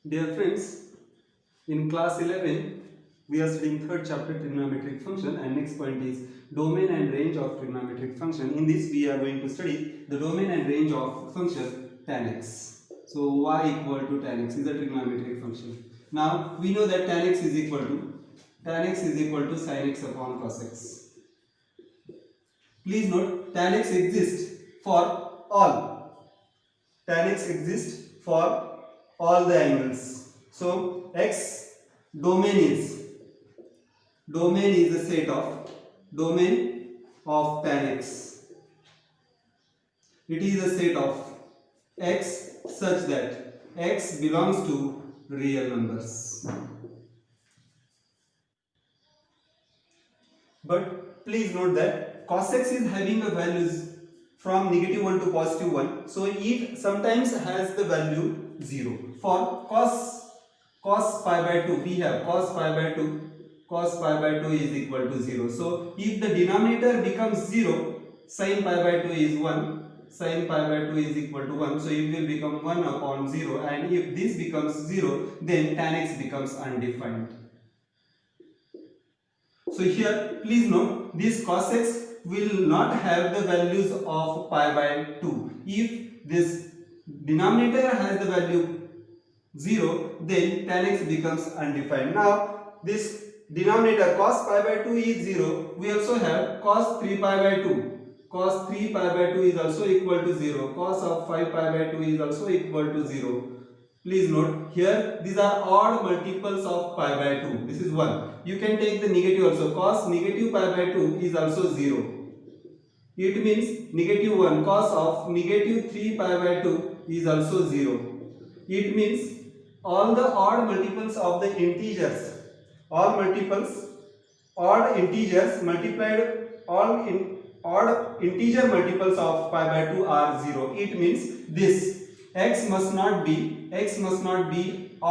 Dear friends, in class 11, we are studying third chapter trigonometric function, and next point is domain and range of trigonometric function. In this, we are going to study the domain and range of function tan x. So y equal to tan x is a trigonometric function. Now we know that tan x is equal to sin x upon cos x. Please note tan x exists for all. Tan x exists for all the angles. So x domain is a set of domain of tan x. It is a set of x such that x belongs to real numbers. But please note that cos x is having the values from -1 to +1, so it sometimes has the value 0. For cos pi by 2, we have cos pi by 2 is equal to 0. So if the denominator becomes 0, sin pi by 2 is 1, sin pi by 2 is equal to 1, so it will become 1 upon 0, and if this becomes 0, then tan x becomes undefined. So here please note this cos x will not have the values of pi by 2. If this denominator has the value 0, then tan x becomes undefined. Now this denominator cos pi by 2 is 0. We also have cos 3 pi by 2. Cos 3 pi by 2 is also equal to 0. Cos of 5 pi by 2 is also equal to 0. Please note here these are odd multiples of pi by 2. This is 1. You can take the negative also. Cos negative pi by 2 is also 0. It means -1. Cos of -3 pi by 2 is also 0. It means all the odd multiples of the integers, odd integers multiplied, odd integer multiples of pi by 2 are 0. It means this x must not be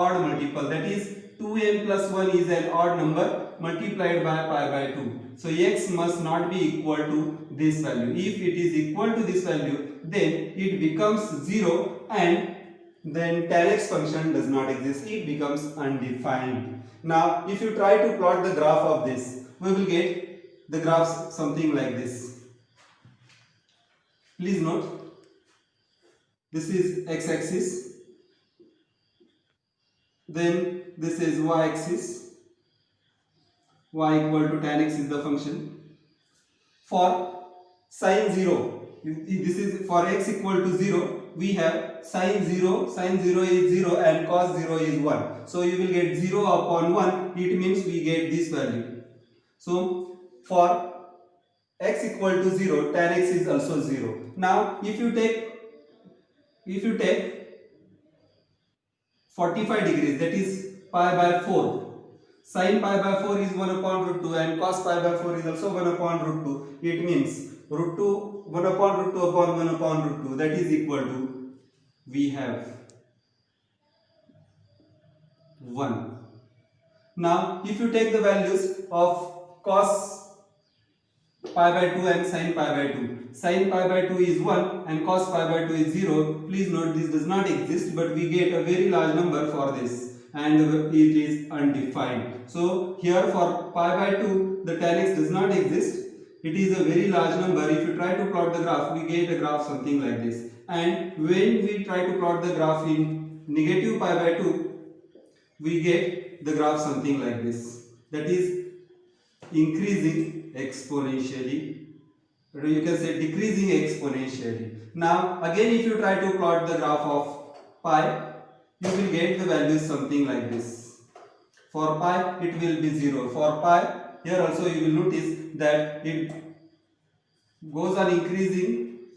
odd multiple, that is 2n plus 1 is an odd number multiplied by pi by 2. So x must not be equal to this value. If it is equal to this value, then it becomes 0 and then tan x function does not exist. It becomes undefined. Now if you try to plot the graph of this, we will get the graphs something like this. Please note, this is x-axis, then this is y-axis. Y equal to tan x is the function. For sin 0, this is for x equal to 0, we have sin 0 is 0 and cos 0 is 1. So you will get 0 upon 1, it means we get this value. So for x equal to 0, tan x is also 0. Now if you take 45 degrees, that is pi by 4. Sin pi by 4 is 1 upon root 2 and cos pi by 4 is also 1 upon root 2. It means root 2, 1 upon root 2 upon 1 upon root 2, that is equal to, we have 1. Now if you take the values of cos pi by 2 and sin pi by 2. Sin pi by 2 is 1 and cos pi by 2 is 0. Please note this does not exist, but we get a very large number for this and it is undefined. So here for pi by 2 the tan x does not exist. It is a very large number. If you try to plot the graph, we get a graph something like this. And when we try to plot the graph in negative pi by 2, we get the graph something like this. That is increasing exponentially, or you can say decreasing exponentially. Now again if you try to plot the graph of pi, you will get the values something like this. For pi it will be 0. For pi, here also you will notice that it goes on increasing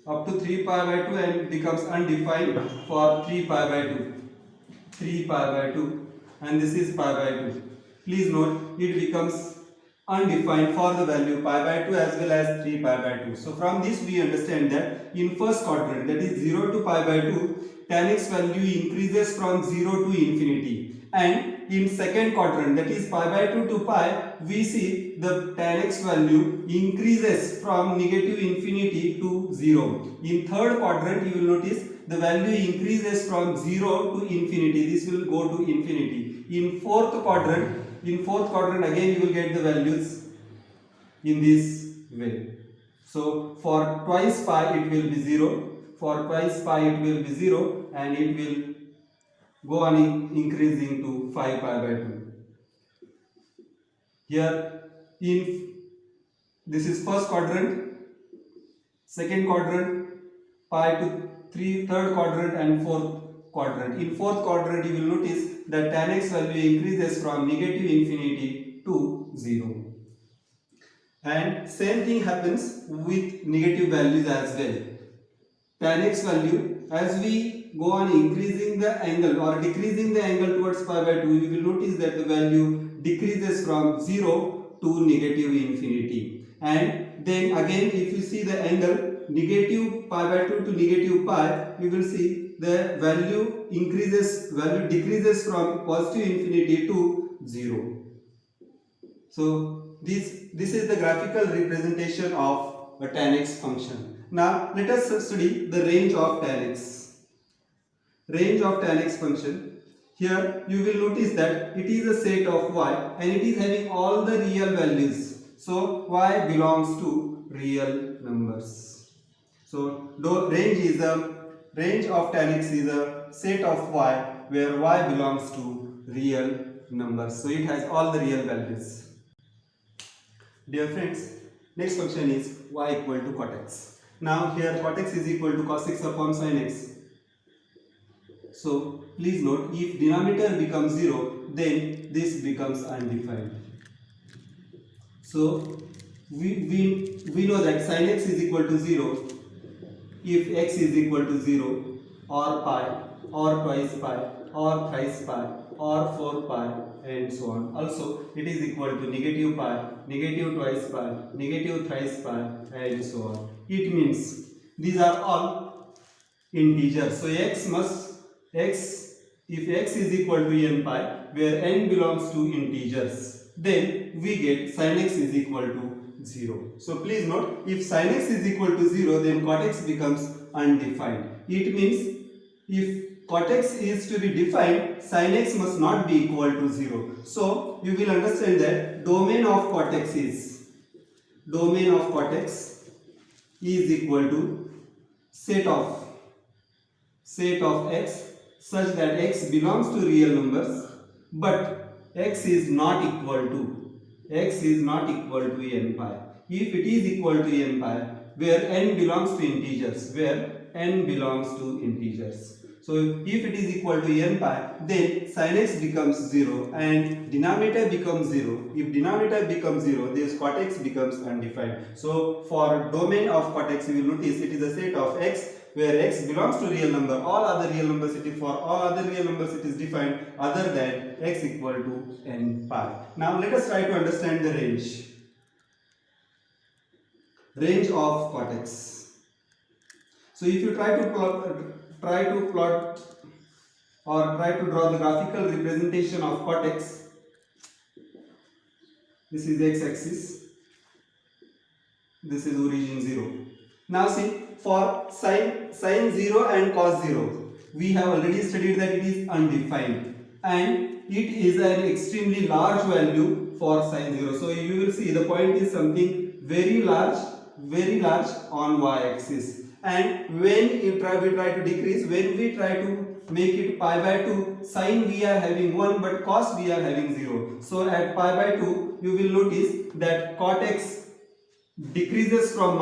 up to 3 pi by 2 and becomes undefined for 3 pi by 2, and this is pi by 2. Please note it becomes undefined for the value pi by 2 as well as 3 pi by 2. So from this we understand that in first quadrant, that is 0 to pi by 2, tan x value increases from 0 to infinity, and in second quadrant, that is pi by 2 to pi, we see the tan x value increases from negative infinity to 0. In third quadrant you will notice the value increases from 0 to infinity. This will go to infinity. In fourth quadrant again you will get the values in this way. So for twice pi it will be 0, for twice pi it will be 0, and it will go on increasing to 5 pi by 2. Here in this is first quadrant, second quadrant, pi to third quadrant and fourth quadrant. In fourth quadrant you will notice that tan x value increases from negative infinity to 0. And same thing happens with negative values as well. Tan x value, as we go on increasing the angle or decreasing the angle towards pi by 2, you will notice that the value decreases from 0 to negative infinity. And then again if you see the angle negative pi by 2 to negative pi, you will see the value decreases from positive infinity to 0. So this is the graphical representation of a tan x function. Now let us study the range of tan x. Range of tan x function. Here you will notice that it is a set of y and it is having all the real values. So y belongs to real numbers. So range of tan x is a set of y where y belongs to real numbers. So it has all the real values. Dear friends, next function is y equal to cot x. Now here cot x is equal to cos x upon sin x. So please note, if denominator becomes 0, then this becomes undefined. So we know that sin x is equal to 0 if x is equal to 0 or pi or twice pi or thrice pi or 4 pi and so on. Also it is equal to negative pi, negative twice pi, negative thrice pi and so on. It means these are all integers. So if x is equal to n pi, where n belongs to integers, then we get sin x is equal to 0. So please note, if sin x is equal to 0, then cot x becomes undefined. It means if cot x is to be defined, sin x must not be equal to 0. So you will understand that domain of cot x is equal to set of x such that x belongs to real numbers, but x is not equal to n pi. If it is equal to n pi, where n belongs to integers, so if it is equal to n pi, then sin x becomes 0 and denominator becomes 0. If denominator becomes 0, this cot x becomes undefined. So for domain of cot x, you will notice it is a set of x where x belongs to real number. For all other real numbers it is defined other than x equal to n pi. Now let us try to understand the range of cot x. So if you try to plot or try to draw the graphical representation of cot x, this is x axis, this is origin 0. Now see, for sin 0 and cos 0, we have already studied that it is undefined and it is an extremely large value for sin 0. So you will see the point is something very large on y-axis. And when we try to decrease, when we try to make it pi by 2, sin we are having 1 but cos we are having 0. So at pi by 2, you will notice that cot x decreases from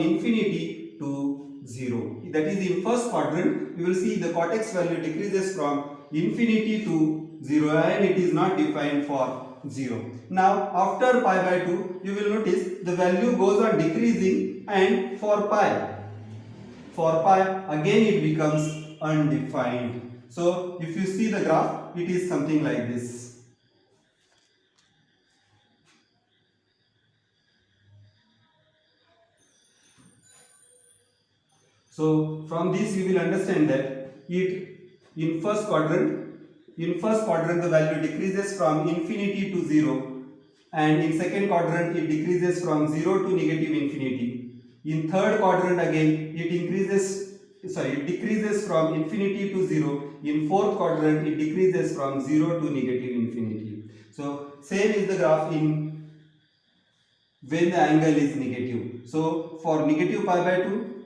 infinity to 0. That is in first quadrant, you will see the cot x value decreases from infinity to 0 and it is not defined for 0. Now after pi by 2, you will notice the value goes on decreasing, and for pi again it becomes undefined. So if you see the graph, it is something like this. So from this you will understand that in first quadrant the value decreases from infinity to 0, and in second quadrant it decreases from 0 to negative infinity. In third quadrant again it increases it decreases from infinity to 0. In fourth quadrant, it decreases from 0 to negative infinity. So same is the graph in when the angle is negative. So for negative pi by 2,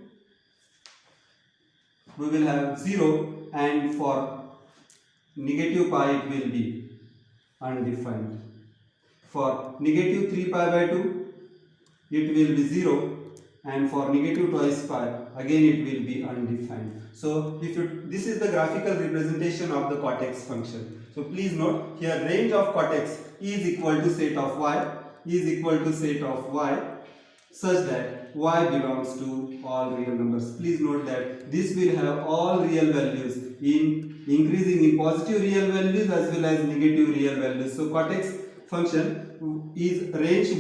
we will have 0, and for negative pi it will be undefined. For negative 3 pi by 2, it will be 0, and for negative twice pi, again it will be undefined. So this is the graphical representation of the quatex function. So please note here, range of quatex is equal to set of y, is equal to set of y, such that y belongs to all real numbers. Please note that this will have all real values, in increasing in positive real values as well as negative real values. So quatex function is range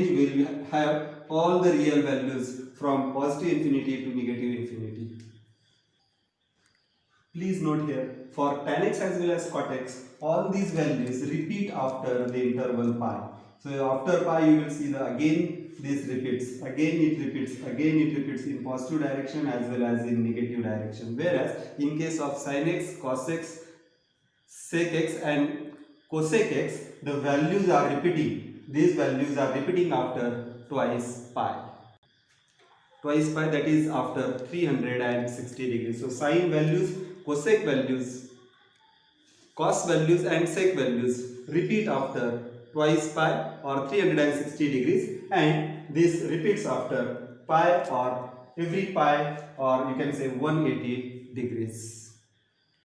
will have all the real values from positive infinity to negative infinity. Please note here, for tan x as well as cot x, all these values repeat after the interval pi. So after pi you will see again this repeats, again it repeats in positive direction as well as in negative direction. Whereas in case of sin x, cos x, sec x and cosec x, the values are repeating. These values are repeating after twice pi. Twice pi, that is after 360 degrees. So sine values, cosec values, cos values and sec values repeat after twice pi or 360 degrees, and this repeats after pi or every pi, or you can say 180 degrees.